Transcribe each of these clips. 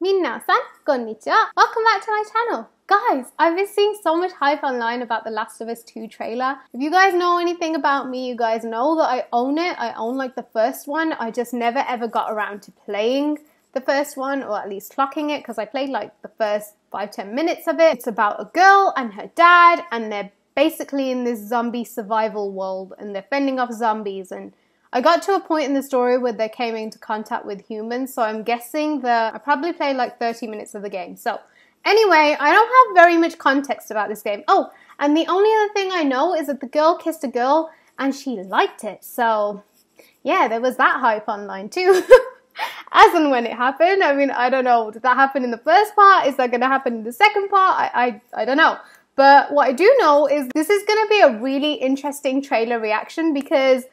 Minasan, konnichiwa. Welcome back to my channel. Guys, I've been seeing so much hype online about The Last of Us 2 trailer. If you guys know anything about me, you guys know that I own it. I own like the first one. I just never ever got around to playing the first one, or at least clocking it, because I played like the first 5-10 minutes of it. It's about a girl and her dad, and they're basically in this zombie survival world, and they're fending off zombies. And I got to a point in the story where they came into contact with humans, so I'm guessing that I probably played like 30 minutes of the game. So anyway, I don't have very much context about this game. Oh, and the only other thing I know is that the girl kissed a girl and she liked it. So yeah, there was that hype online too. As and when it happened. I mean, I don't know. Did that happen in the first part? Is that going to happen in the second part? I don't know. But what I do know is this is going to be a really interesting trailer reaction, because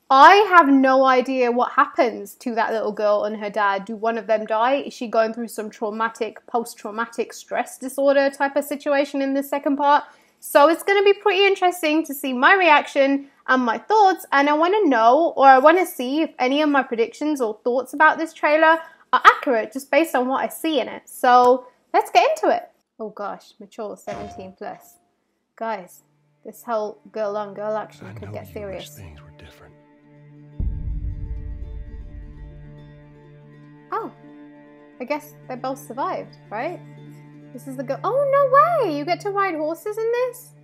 I have no idea what happens to that little girl and her dad. Do one of them die? Is she going through some traumatic, post-traumatic stress disorder type of situation in the second part? So it's going to be pretty interesting to see my reaction and my thoughts, and I want to know, or I want to see if any of my predictions or thoughts about this trailer are accurate just based on what I see in it. So let's get into it. Oh gosh, mature 17 plus. Guys, this whole girl on girl action could get serious. Things were different. Oh, I guess they both survived, right? This is the girl. Oh, no way! You get to ride horses in this?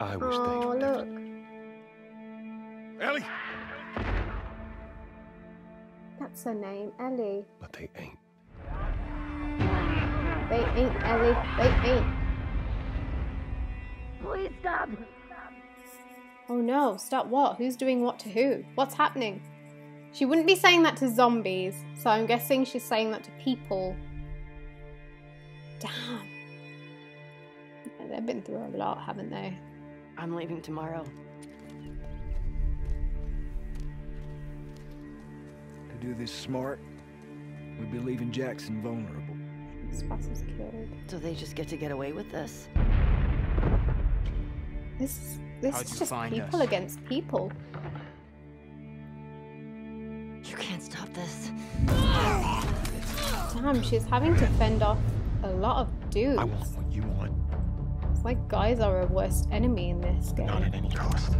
I wish things were look. different. Ellie! That's her name, Ellie. But they ain't. They ain't, Ellie. They ain't. Please stop. Oh no, stop what? Who's doing what to who? What's happening? She wouldn't be saying that to zombies, so I'm guessing she's saying that to people. Damn. Yeah, they've been through a lot, haven't they? I'm leaving tomorrow. To do this smart, we'd be leaving Jackson vulnerable. Spots is killed. So they just get away with this? This is just people against people. You can't stop this. Damn, she's having to fend off a lot of dudes. I want what you want. It's like guys are a worst enemy in this game. Not at any cost.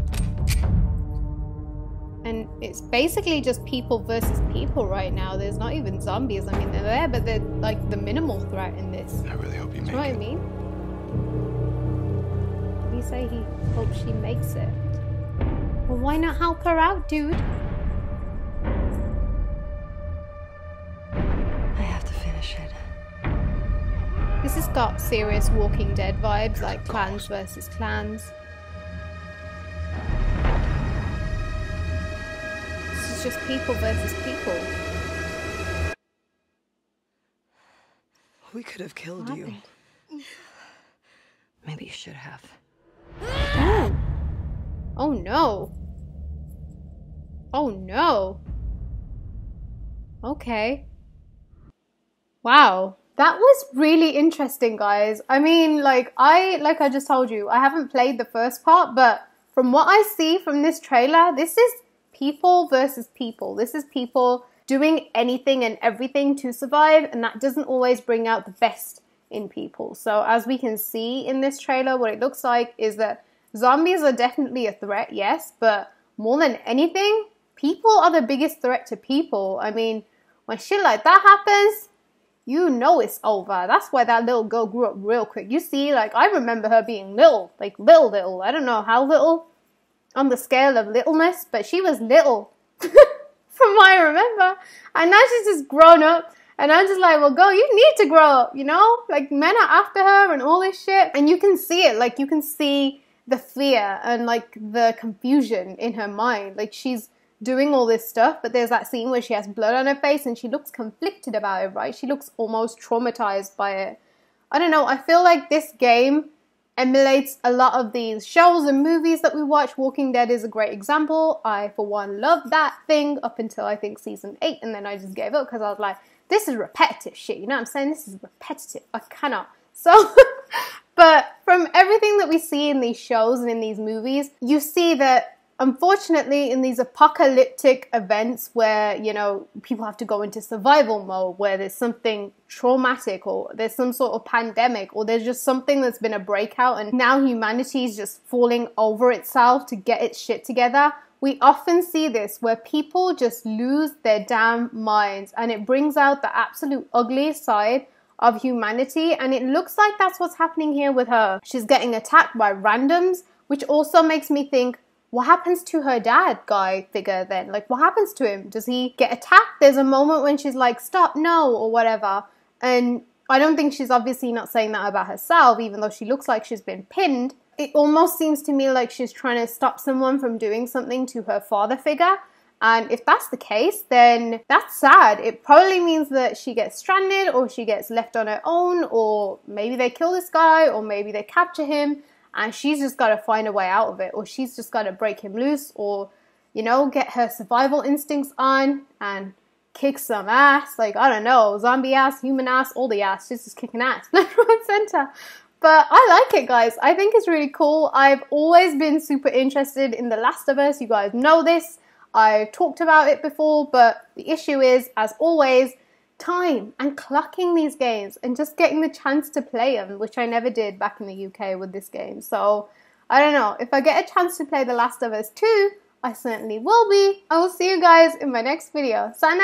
And it's basically just people versus people right now. There's not even zombies. I mean, they're there, but they're like the minimal threat in this. I really hope you Do make you know what I it. mean? Did he say he hopes she makes it? Well, why not help her out, dude? I have to finish it. This has got serious Walking Dead vibes, like clans versus clans. This is just people versus people. We could have killed What you. happened? Maybe you should have. Oh. Oh no. Oh no. Okay. Wow. That was really interesting, guys. I mean, like I just told you, I haven't played the first part, but from what I see from this trailer, this is people versus people. This is people doing anything and everything to survive, and that doesn't always bring out the best in people. So as we can see in this trailer, what it looks like is that zombies are definitely a threat, yes, but more than anything, people are the biggest threat to people. I mean, when shit like that happens, you know it's over. That's why that little girl grew up real quick. You see, like, I remember her being little, like little. I don't know how little on the scale of littleness, but she was little from what I remember. And now she's just grown up. And I'm just like, well, girl, you need to grow up, you know? Like, men are after her and all this shit. And you can see it. Like, you can see the fear and, like, the confusion in her mind. Like, she's doing all this stuff, but there's that scene where she has blood on her face and she looks conflicted about it, right? She looks almost traumatized by it. I don't know. I feel like this game emulates a lot of these shows and movies that we watch. Walking Dead is a great example. I, for one, loved that thing up until, I think, season 8, and then I just gave up because I was like, this is repetitive shit, you know what I'm saying? This is repetitive. I cannot. So, but from everything that we see in these shows and in these movies, you see that unfortunately, in these apocalyptic events where, you know, people have to go into survival mode, where there's something traumatic or there's some sort of pandemic or there's just something that's been a breakout and now humanity is just falling over itself to get its shit together, we often see this where people just lose their damn minds, and it brings out the absolute ugly side of humanity. And it looks like that's what's happening here with her. She's getting attacked by randoms, which also makes me think, what happens to her dad guy figure then? Like, what happens to him? Does he get attacked? There's a moment when she's like, stop, no, or whatever. And I don't think she's obviously not saying that about herself, even though she looks like she's been pinned. It almost seems to me like she's trying to stop someone from doing something to her father figure. And if that's the case, then that's sad. It probably means that she gets stranded, or she gets left on her own, or maybe they kill this guy, or maybe they capture him. And she's just got to find a way out of it, or she's just got to break him loose, or, you know, get her survival instincts on and kick some ass. Like, I don't know, zombie ass, human ass, all the ass. She's just kicking ass left, right, center. But I like it, guys. I think it's really cool. I've always been super interested in The Last of Us. You guys know this. I've talked about it before, but the issue is, as always, time and clocking these games and just getting the chance to play them, which I never did back in the UK with this game. So I don't know, if I get a chance to play The Last of Us 2, I certainly will be. I will see you guys in my next video. Sign out.